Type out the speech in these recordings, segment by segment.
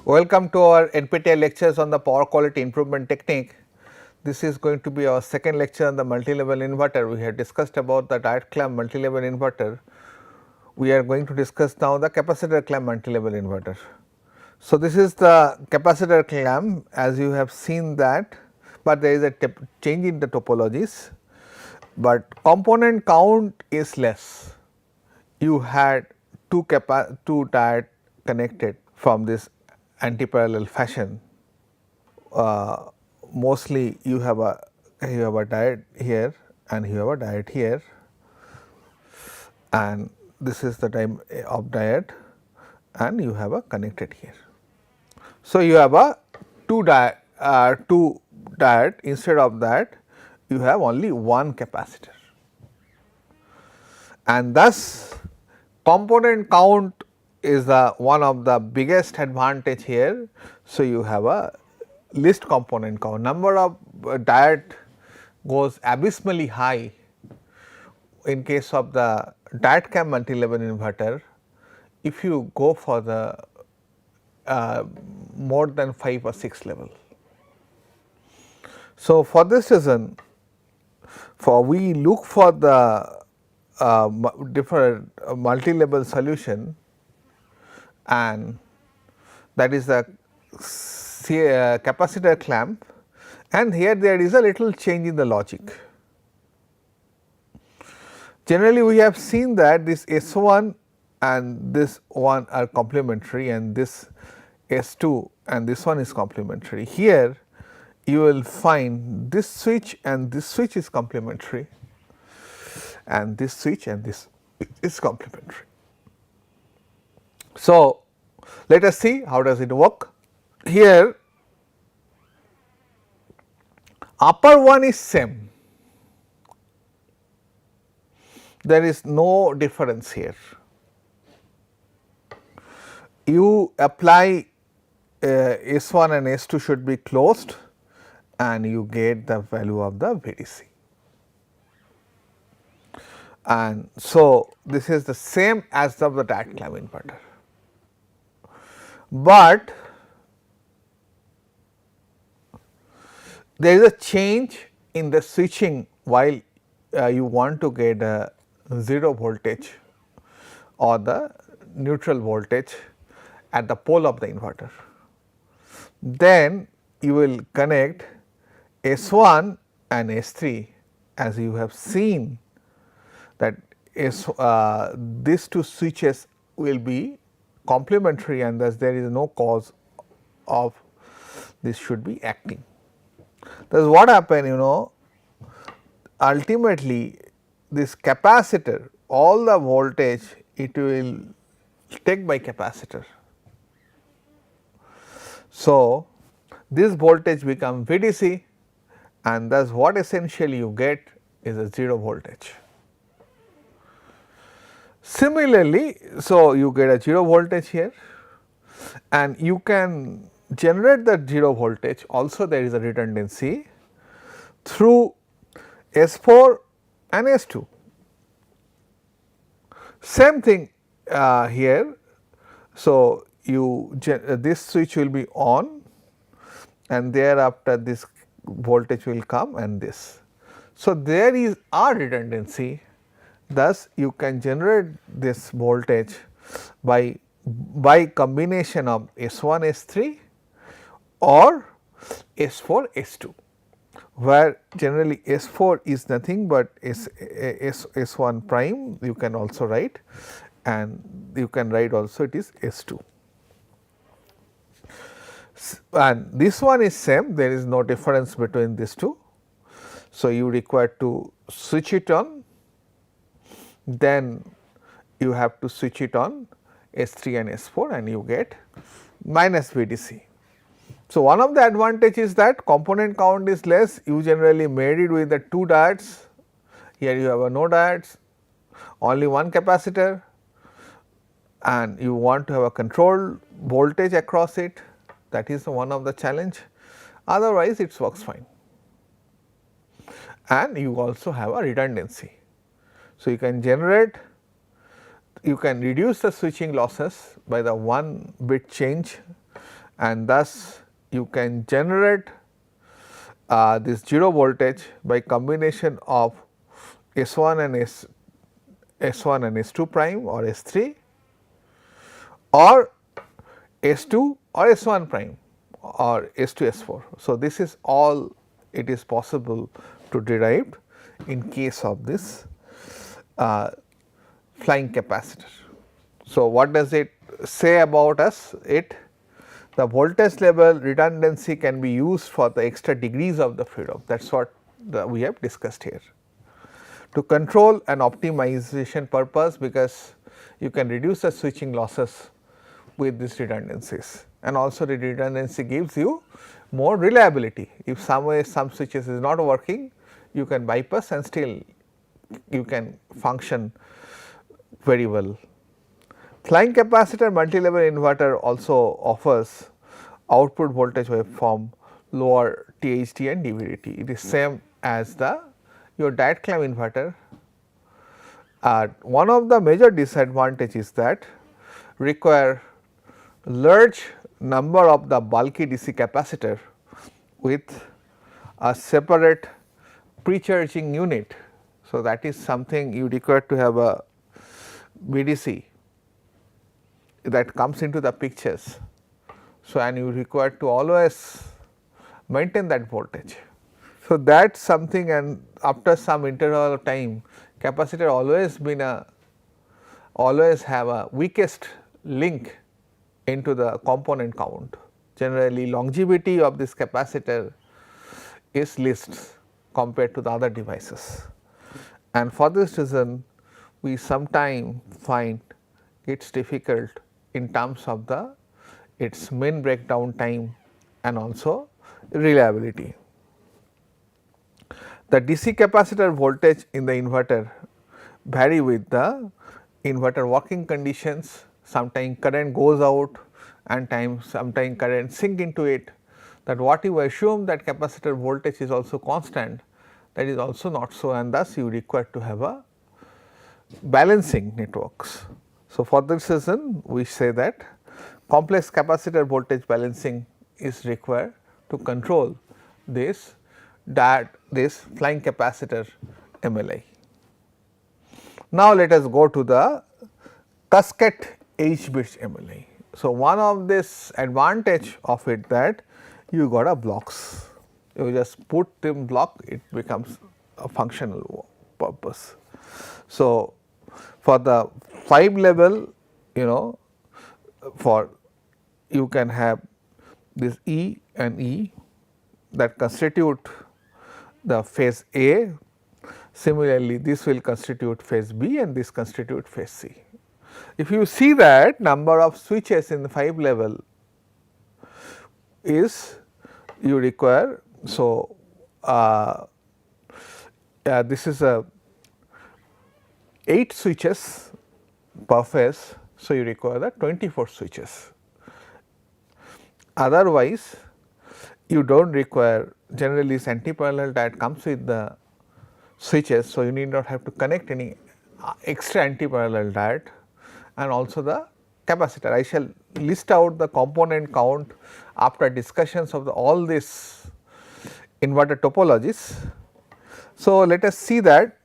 Welcome to our NPTEL lectures on the power quality improvement technique. This is going to be our second lecture on the multi-level inverter. We have discussed about the direct clamp multi-level inverter. We are going to discuss now the capacitor clamp multi-level inverter. So, this is the capacitor clamp as you have seen that, but there is a change in the topologies, but component count is less. You had two diode connected from this anti-parallel fashion. Mostly you have a diode here and you have a diode here, and this is the time of diode and you have a connected here. So, you have a two diode, instead of that you have only one capacitor, and thus component count is the one of the biggest advantage here. So, you have a least component count, number of diode goes abysmally high in case of the diode cam multi-level inverter. If you go for the more than 5 or 6 level. So, for this reason, we look for the different multi-level solution, and that is the capacitor clamp, and here there is a little change in the logic. Generally we have seen that this S1 and this one are complementary and this S2 and this one is complementary. Here you will find this switch and this switch is complementary, and this switch and this is complementary. So, let us see how does it work. Here upper one is same, there is no difference here. You apply S1 and S2 should be closed and you get the value of the VDC. And so, this is the same as the direct clamp inverter, but there is a change in the switching while you want to get a 0 voltage or the neutral voltage at the pole of the inverter. Then you will connect S1 and S3, as you have seen that these two switches will be complementary, and thus there is no cause of this should be acting. Thus what happen, ultimately this capacitor, all the voltage it will take by capacitor. So, this voltage become VDC, and thus what essentially you get is a 0 voltage. Similarly, so you get a 0 voltage here, and you can generate that 0 voltage, also there is a redundancy through S4 and S2. Same thing here. So, this switch will be on and thereafter this voltage will come and this. So, there is a redundancy, thus you can generate this voltage by combination of S1 S3 or S4 S2, where generally S4 is nothing but S1 prime you can also write, and you can write also it is S2. And this one is same, there is no difference between these two. So, you require to switch it on, then you have to switch it on S3 and S4 and you get minus VDC. So, one of the advantage is that component count is less, you generally made it with the two diodes, here you have no diodes, only one capacitor, and you want to have a controlled voltage across it, that is one of the challenge, otherwise it works fine. And you also have a redundancy. So, you can reduce the switching losses by the 1 bit change and thus you can generate this 0 voltage by combination of S1 and S1 and S2 prime or S3 or S2 or S1 prime or S2 S4. So, this is all it is possible to derive in case of this flying capacitor. So, what does it say about us? The voltage level redundancy can be used for the extra degrees of the freedom, that is what we have discussed here. To control and optimization purpose, because you can reduce the switching losses with these redundancies, and also the redundancy gives you more reliability. If some switches is not working, you can bypass and still you can function very well. Flying capacitor multi-level inverter also offers output voltage waveform lower THD and DVDT. It is same as your diode clamp inverter. One of the major disadvantages is that require large number of the bulky DC capacitor with a separate pre-charging unit. So, that is something you require to have a VDC that comes into the pictures. So, and you require to always maintain that voltage. So, that is something, and after some interval of time capacitor always have a weakest link into the component count. Generally longevity of this capacitor is least compared to the other devices, and for this reason we sometimes find it is difficult in terms of its main breakdown time and also reliability. The DC capacitor voltage in the inverter vary with the inverter working conditions. Sometimes current goes out and sometimes current sink into it, that what you assume that capacitor voltage is also constant, that is also not so, and thus you require to have a balancing networks. So, for this reason we say that complex capacitor voltage balancing is required to control this flying capacitor MLI. Now, let us go to the cascade H bridge MLI. So, one of this advantage of it that you got a blocks, you just put them block, it becomes a functional purpose. So, for the 5 level, for you can have this E and E that constitute the phase A. Similarly, this will constitute phase B and this constitute phase C. If you see that number of switches in the 5 level is you require. So, this is a 8 switches per phase. So, you require the 24 switches. Otherwise, you do not require, generally this anti-parallel diode comes with the switches. So, you need not have to connect any extra anti-parallel diode, and also the capacitor. I shall list out the component count after discussions of all these inverter topologies. So, let us see that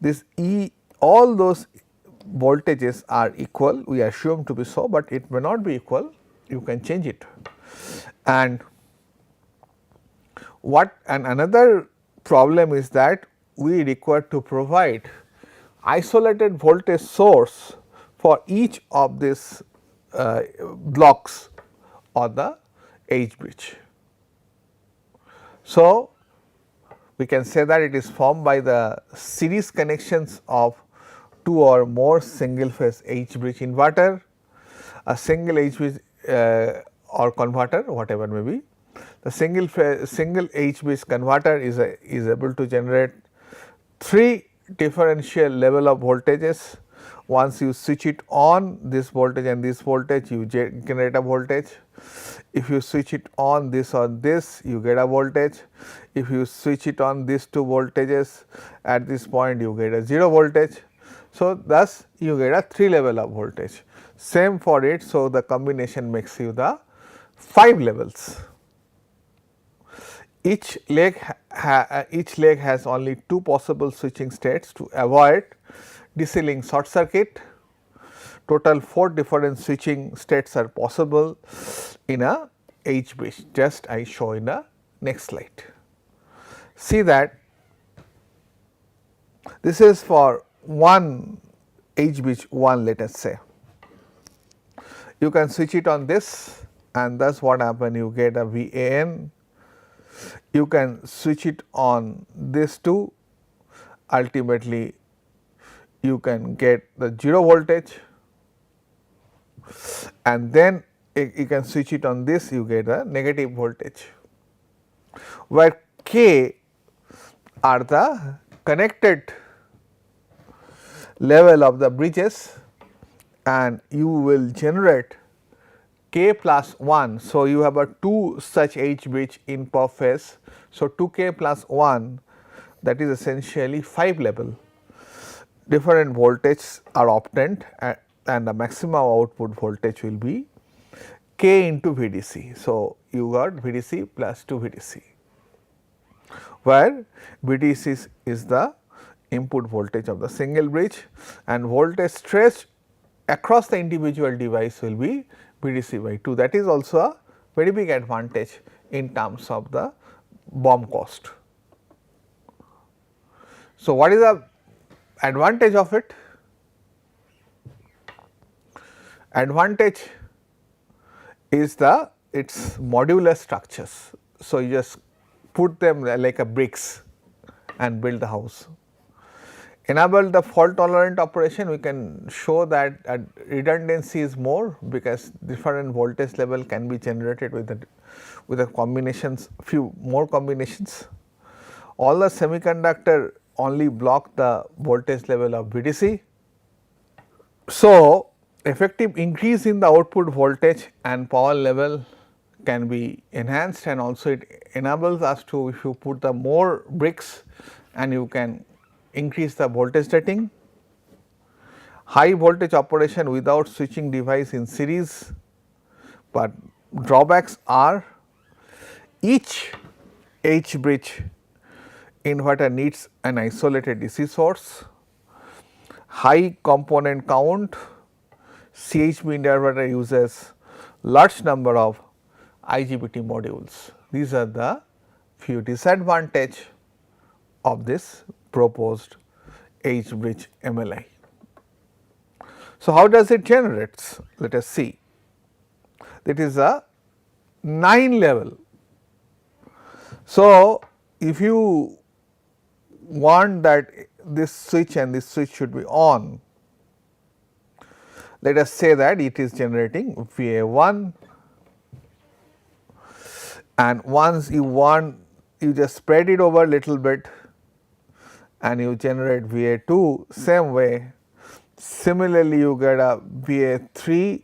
this E, all those voltages are equal, we assume to be so, but it may not be equal, you can change it. And another problem is that we require to provide isolated voltage source for each of these blocks or the H bridge. So, we can say that it is formed by the series connections of 2 or more single phase H bridge inverter, a single H bridge or converter, whatever may be. The single H bridge converter is able to generate 3 differential level of voltages. Once you switch it on, this voltage and this voltage, you generate a voltage. If you switch it on this or this, you get a voltage. If you switch it on these 2 voltages, at this point you get a 0 voltage. So, thus you get a 3 level of voltage, same for it. So, the combination makes you the 5 levels. Each leg has only 2 possible switching states to avoid desealing short circuit. Total 4 different switching states are possible in a H bridge, just I show in the next slide. See that this is for one H bridge 1, let us say. You can switch it on this, and thus what happen, you get a VAN. You can switch it on this too, ultimately you can get the 0 voltage, and then you can switch it on this, you get a negative voltage, where K are the connected level of the bridges, and you will generate K plus 1. So, you have a 2 such H bridge in per phase. So, 2K plus 1, that is essentially 5 level. Different voltages are obtained and the maximum output voltage will be K into VDC. So, you got VDC plus 2 VDC, where VDC is the input voltage of the single bridge, and voltage stretched across the individual device will be VDC by 2. That is also a very big advantage in terms of the BOM cost. So, what is the advantage of it? Advantage is its modular structures. So, you just put them like a bricks and build the house. Enable the fault tolerant operation, we can show that redundancy is more, because different voltage level can be generated with the combinations, few more combinations. All the semiconductor only block the voltage level of VDC. So, effective increase in the output voltage and power level can be enhanced, and also it enables us to, if you put the more bricks, and you can increase the voltage rating. High voltage operation without switching device in series, but drawbacks are each H bridge inverter needs an isolated DC source, high component count, CHB inverter uses large number of IGBT modules. These are the few disadvantages of this proposed H bridge MLI. So, how does it generates? Let us see. That is a 9 level. So, if you want that this switch and this switch should be on, let us say that it is generating VA1, and once you want, you just spread it over a little bit and you generate VA2 same way. Similarly, you get a VA3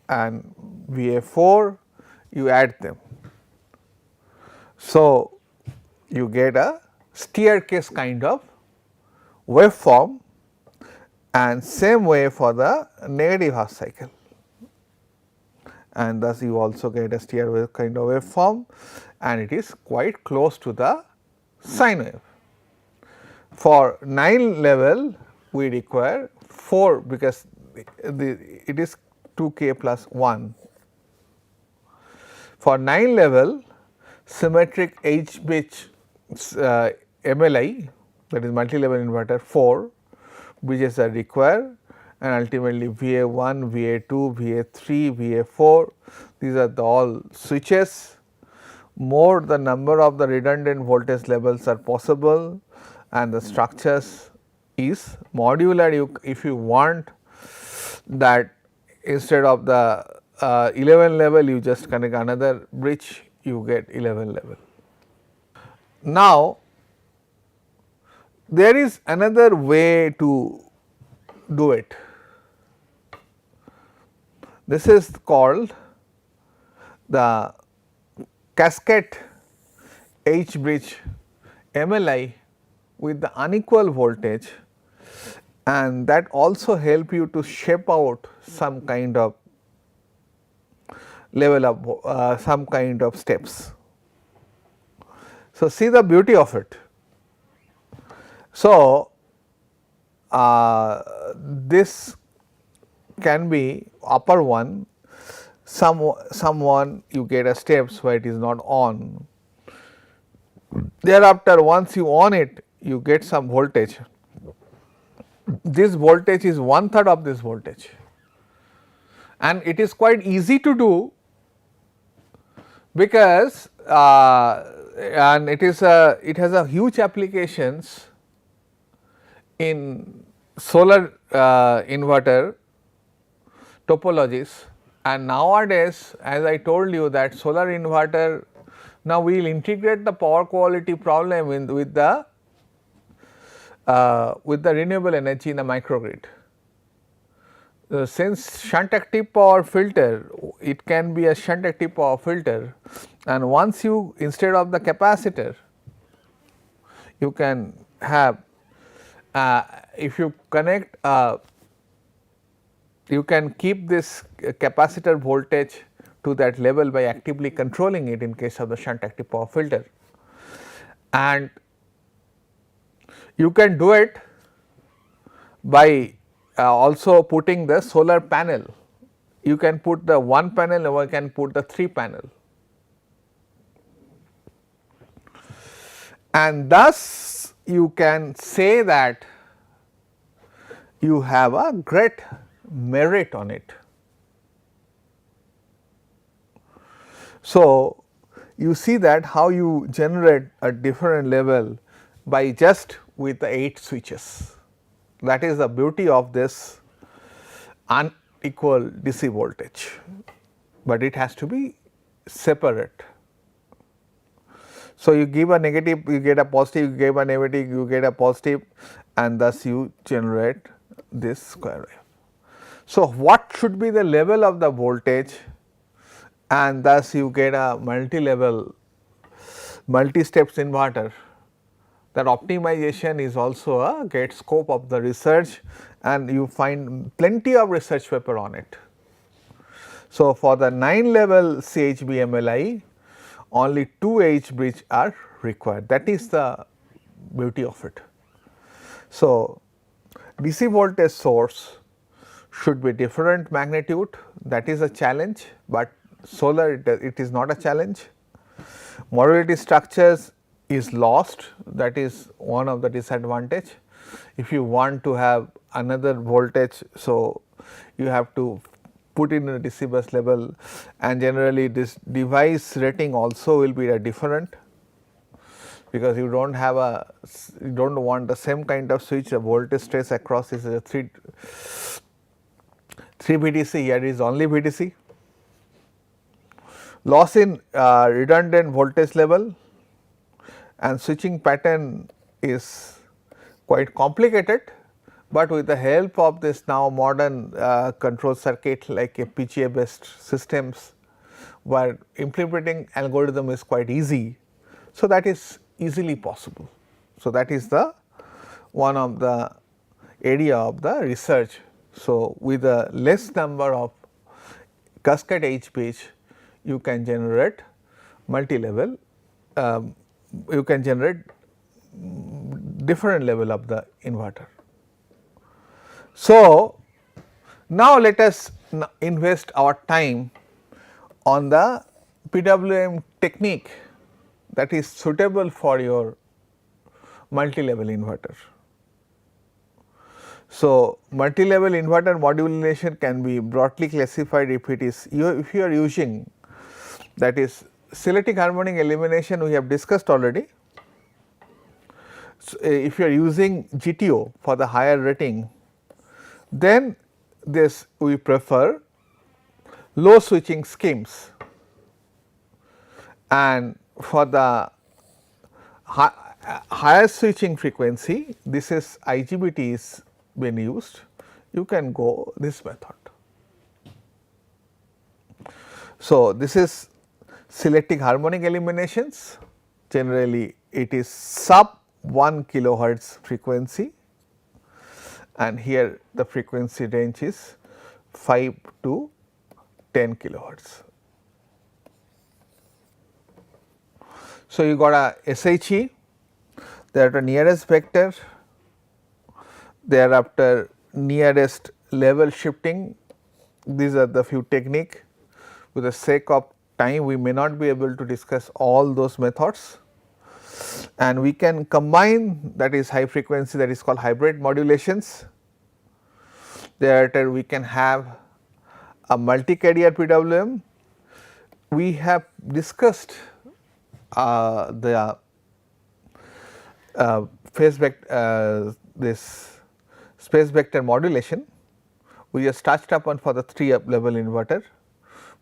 and VA4, you add them. So, you get a staircase kind of waveform, and same way for the negative half cycle, and thus you also get a stairway kind of waveform, and it is quite close to the sine wave. For 9 level we require 4, because it is 2K plus 1. For 9 level symmetric H bridge MLI, that is multi-level inverter 4 bridges are required, and ultimately VA1, VA2, VA3, VA4, these are the all switches. More the number of the redundant voltage levels are possible, and the structures is modular. If you want that instead of the 11 level, you just connect another bridge, you get 11 level. Now, there is another way to do it. This is called the cascade H bridge MLI with the unequal voltage, and that also help you to shape out some kind of level of some kind of steps. So, see the beauty of it. So, this can be upper one, someone you get a steps where it is not on. Thereafter, once you on it, you get some voltage. This voltage is 1/3 of this voltage, and it is quite easy to do because and it has a huge applications in solar inverter topologies. And nowadays, as I told you that solar inverter, now we will integrate the power quality problem with the renewable energy in the microgrid. Since shunt active power filter, it can be a shunt active power filter, and once you, instead of the capacitor, you can have if you connect you can keep this capacitor voltage to that level by actively controlling it in case of the shunt active power filter. And you can do it by also putting the solar panel. You can put the one panel or you can put the 3 panel, and thus you can say that you have a great merit on it. So, you see that how you generate a different level by just with the 8 switches. That is the beauty of this unequal DC voltage, but it has to be separate. So, you give a negative, you get a positive, you give a negative, you get a positive, and thus you generate this square wave. So, what should be the level of the voltage, and thus you get a multi-level, multi-steps inverter. That optimization is also a great scope of the research, and you find plenty of research paper on it. So, for the 9 level CHB MLI, only 2 H bridge are required. That is the beauty of it. So, DC voltage source should be different magnitude, that is a challenge, but solar it is not a challenge. Modularity structures is lost, that is one of the disadvantage. If you want to have another voltage, so you have to put in a DC bus level, and generally this device rating also will be a different, because you do not have a, you do not want the same kind of switch. The voltage trace across is a 3 VDC, here is only VDC. Loss in redundant voltage level, and switching pattern is quite complicated, but with the help of this now modern control circuit like FPGA based systems, where implementing algorithm is quite easy. So, that is easily possible. So, that is the one of the area of the research. So, with a less number of cascade H bridge, you can generate multi-level, you can generate different level of the inverter. So, now let us invest our time on the PWM technique that is suitable for your multi-level inverter. So, multi-level inverter modulation can be broadly classified if it is if you are using, that is selective harmonic elimination we have discussed already. So, if you are using GTO for the higher rating, then this we prefer low switching schemes, and for the higher switching frequency, this is IGBT is been used, you can go this method. So, this is selective harmonic eliminations, generally it is sub 1 kilohertz frequency, and here the frequency range is 5 to 10 kilohertz. So, you got a SHE, thereafter nearest vector, thereafter nearest level shifting. These are the few technique. With the sake of time, we may not be able to discuss all those methods, and we can combine, that is high frequency, that is called hybrid modulations. Thereafter we can have a multi-carrier PWM. We have discussed the phase vector, this space vector modulation. We just touched upon for the 3 level inverter.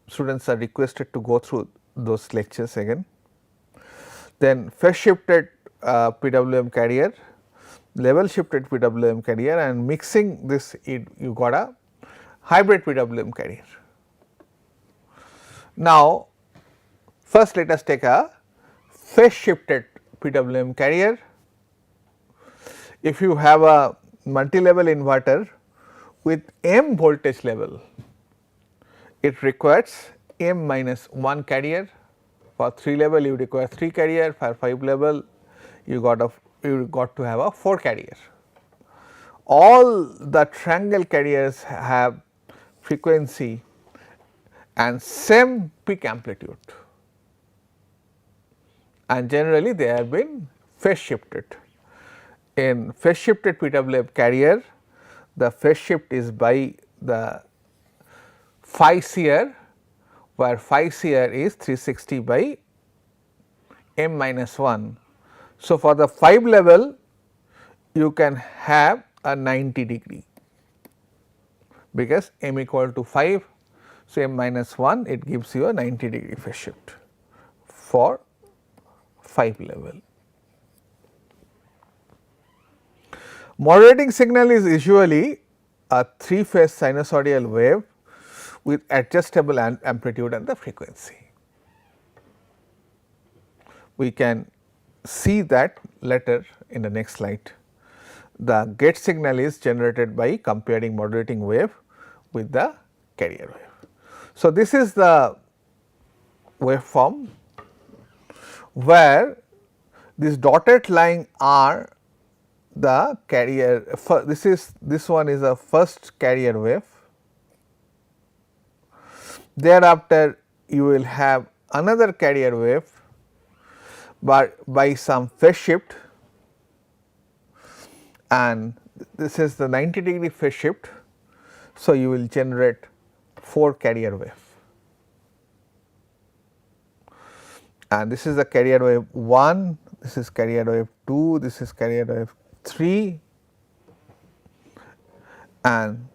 Students are requested to go through those lectures again. Then phase shifted PWM carrier, level shifted PWM carrier, and mixing this, you got a hybrid PWM carrier. Now, first let us take a phase shifted PWM carrier. If you have a multi-level inverter with m voltage level, it requires m minus 1 carrier. For 3 level you require 3 carrier, for 5 level you got to have a 4 carrier. All the triangle carriers have frequency and same peak amplitude, and generally they have been phase shifted. In phase shifted PWM carrier, the phase shift is by the phi CR, where phi CR is 360 by m minus 1. So, for the 5 level you can have a 90 degree, because m equal to 5. So, m minus 1, it gives you a 90 degree phase shift for 5 level. Modulating signal is usually a 3 phase sinusoidal wave with adjustable amplitude and the frequency. We can see that later in the next slide. The gate signal is generated by comparing modulating wave with the carrier wave. So, this is the waveform where this dotted line are the carrier. This one is a first carrier wave. Thereafter you will have another carrier wave, but by some phase shift, and this is the 90 degree phase shift. So, you will generate 4 carrier wave, and this is the carrier wave 1, this is carrier wave 2, this is carrier wave 3, and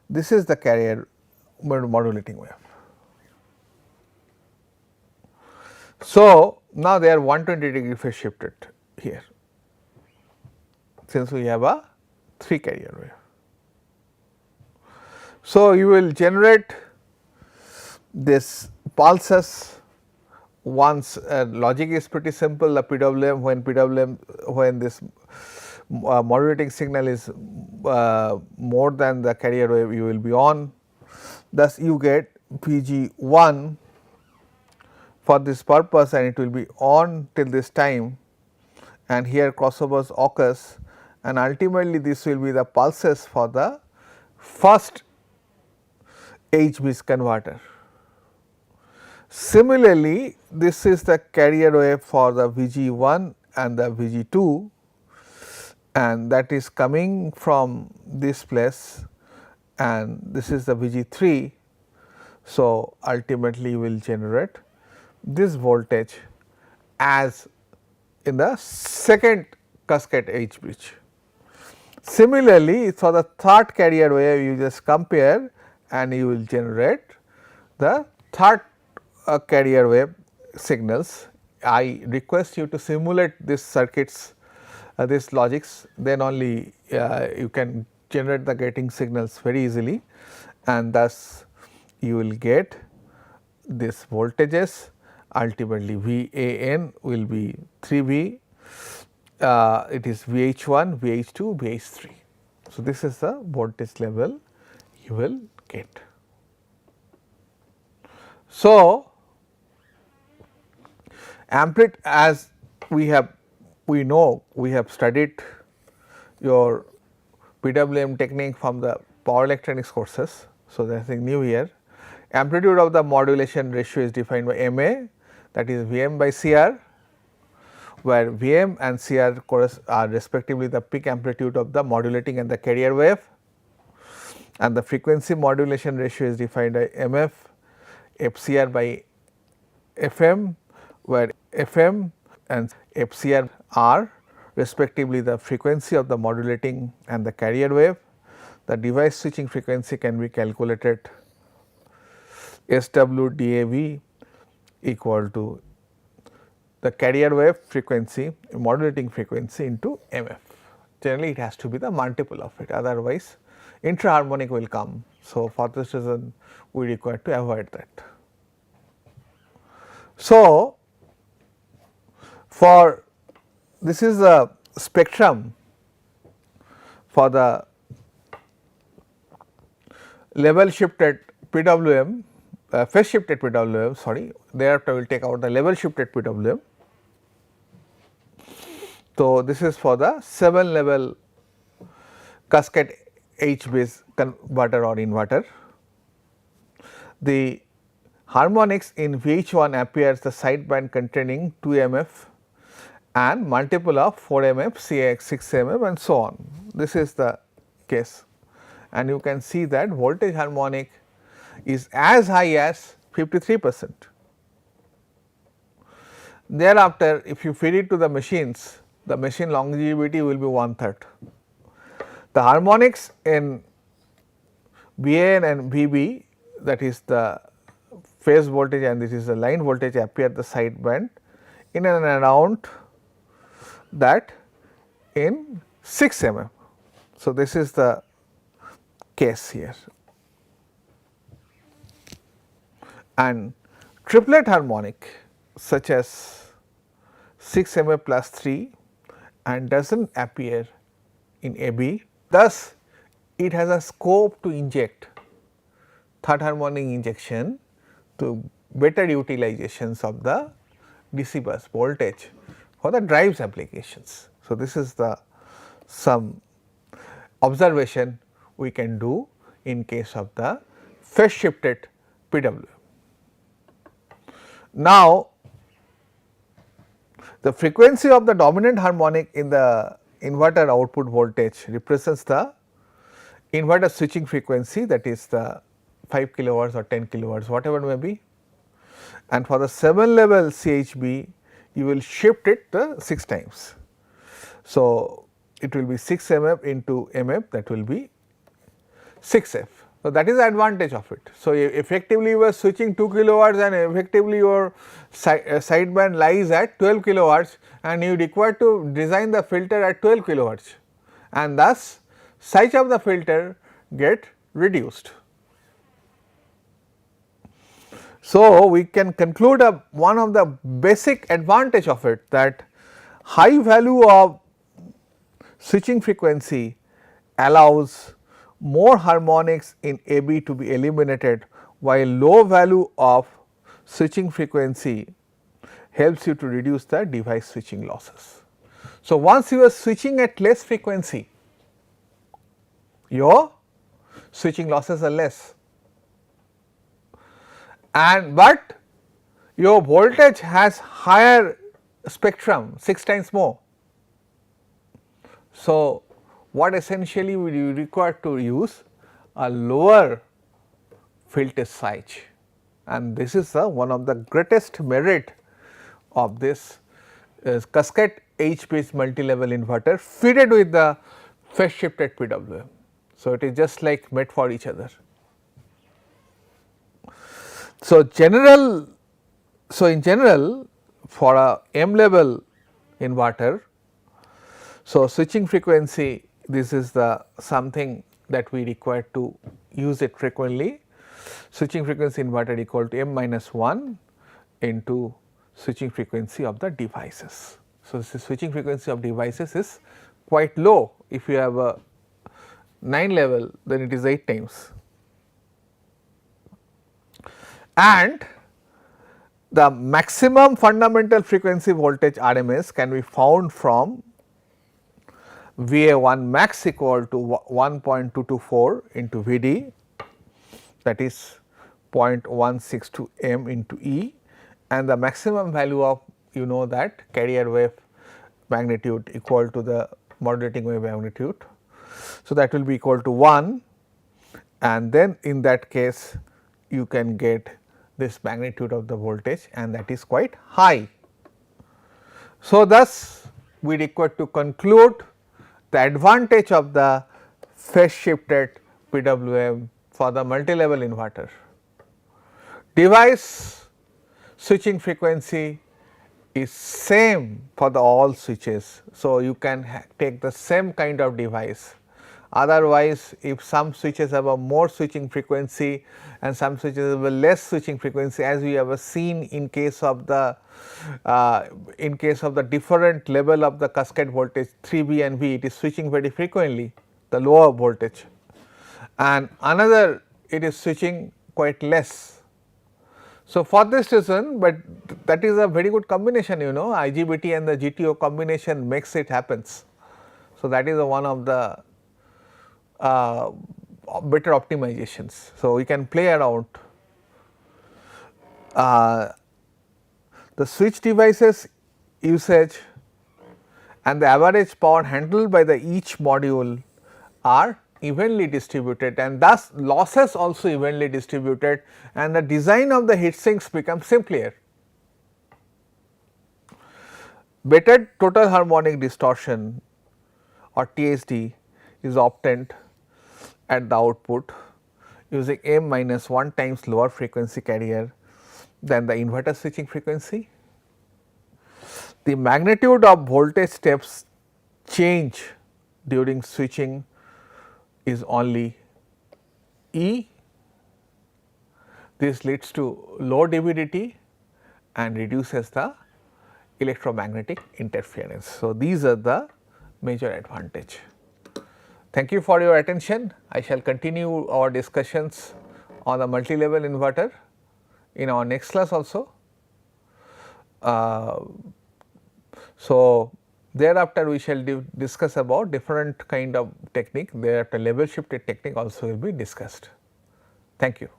this is the carrier modulating wave. So, now they are 120 degree phase shifted here, since we have a 3 carrier wave. So, you will generate this pulses. Once logic is pretty simple, the PWM, when this modulating signal is more than the carrier wave, you will be on. Thus, you get Pg1 for this purpose, and it will be on till this time, and here crossovers occurs, and ultimately this will be the pulses for the first H-bridge converter. Similarly, this is the carrier wave for the Vg1 and the Vg2, and that is coming from this place, and this is the Vg3. So, ultimately you will generate this voltage as in the second cascade H bridge. Similarly, for the third carrier wave, you just compare and you will generate the third carrier wave signals. I request you to simulate these circuits, these logics, then only you can generate the gating signals very easily, and thus you will get this voltages. Ultimately, VAN will be 3V, it is VH1, VH2, VH3. So, this is the voltage level you will get. So, as we know, we have studied your PWM technique from the power electronics courses. So, there is nothing new here. Amplitude of the modulation ratio is defined by MA, that is Vm by Cr, where Vm and Cr are respectively the peak amplitude of the modulating and the carrier wave, and the frequency modulation ratio is defined by Mf Fcr by Fm, where Fm and Fcr are respectively the frequency of the modulating and the carrier wave. The device switching frequency can be calculated SWDAV equal to the carrier wave frequency, modulating frequency into Mf. Generally, it has to be the multiple of it, otherwise intra-harmonic will come. So, for this reason we require to avoid that. So, for this is the spectrum for the level shifted PWM, phase shifted PWM, sorry, thereafter we will take out the level shifted PWM. So, this is for the 7 level cascade H base converter or inverter. The harmonics in VH1 appears the sideband containing 2 MF and multiple of 4 MF, 6 MF and so on. This is the case, and you can see that voltage harmonic is as high as 53%. Thereafter, if you feed it to the machines, the machine longevity will be 1/3. The harmonics in VAN and VB, that is the phase voltage and this is the line voltage, appear the sideband in and around that in 6 mm. So, this is the case here, and triplet harmonic such as 6 mm plus 3 and does not appear in AB. Thus, it has a scope to inject third harmonic injection to better utilizations of the DC bus voltage for the drives applications. So, this is the some observation we can do in case of the phase shifted PWM. Now, the frequency of the dominant harmonic in the inverter output voltage represents the inverter switching frequency, that is the 5 kilowatts or 10 kilowatts, whatever it may be, and for the 7 level CHB you will shift it 6 times. So, it will be 6 MF into MF, that will be 6F. So, that is the advantage of it. So, effectively you are switching 2 kilowatts and effectively your sideband lies at 12 kilowatts and you require to design the filter at 12 kilowatts, and thus size of the filter get reduced. So, we can conclude one of the basic advantage of it, that high value of switching frequency allows more harmonics in AB to be eliminated, while low value of switching frequency helps you to reduce the device switching losses. So, once you are switching at less frequency, your switching losses are less, and but your voltage has higher spectrum, 6 times more. So, what essentially we require to use a lower filter size, and this is one of the greatest merit of this cascade H based multi-level inverter fitted with the phase shifted PWM. So, it is just like made for each other. So, in general for a M level inverter, so switching frequency, this is the something that we require to use it frequently. Switching frequency inverter equal to M minus 1 into switching frequency of the devices. So, this switching frequency of devices is quite low. If you have a 9 level, then it is 8 times. And the maximum fundamental frequency voltage RMS can be found from VA1 max equal to 1.224 into VD, that is 0.162 m into E, and the maximum value of, you know, that carrier wave magnitude equal to the modulating wave magnitude. So, that will be equal to 1, and then in that case you can get this magnitude of the voltage, and that is quite high. So, thus we require to conclude the advantage of the phase shifted PWM for the multi-level inverter. Device switching frequency is same for the all switches. So, you can take the same kind of device. Otherwise, if some switches have a more switching frequency and some switches have a less switching frequency, as we have seen in case of the different level of the cascade voltage 3V and V, it is switching very frequently, the lower voltage, and another it is switching quite less. So, for this reason, but that is a very good combination, you know, IGBT and the GTO combination makes it happens. So, that is one of the better optimizations. So, we can play around. The switch devices usage and the average power handled by the each module are evenly distributed, and thus losses also evenly distributed, and the design of the heat sinks becomes simpler. Better total harmonic distortion or THD is obtained at the output using m minus 1 times lower frequency carrier than the inverter switching frequency. The magnitude of voltage steps change during switching is only E. This leads to low DVDT and reduces the electromagnetic interference. So, these are the major advantage. Thank you for your attention. I shall continue our discussions on the multi-level inverter in our next class also. So, thereafter we shall discuss about different kind of technique, thereafter level shifted technique also will be discussed. Thank you.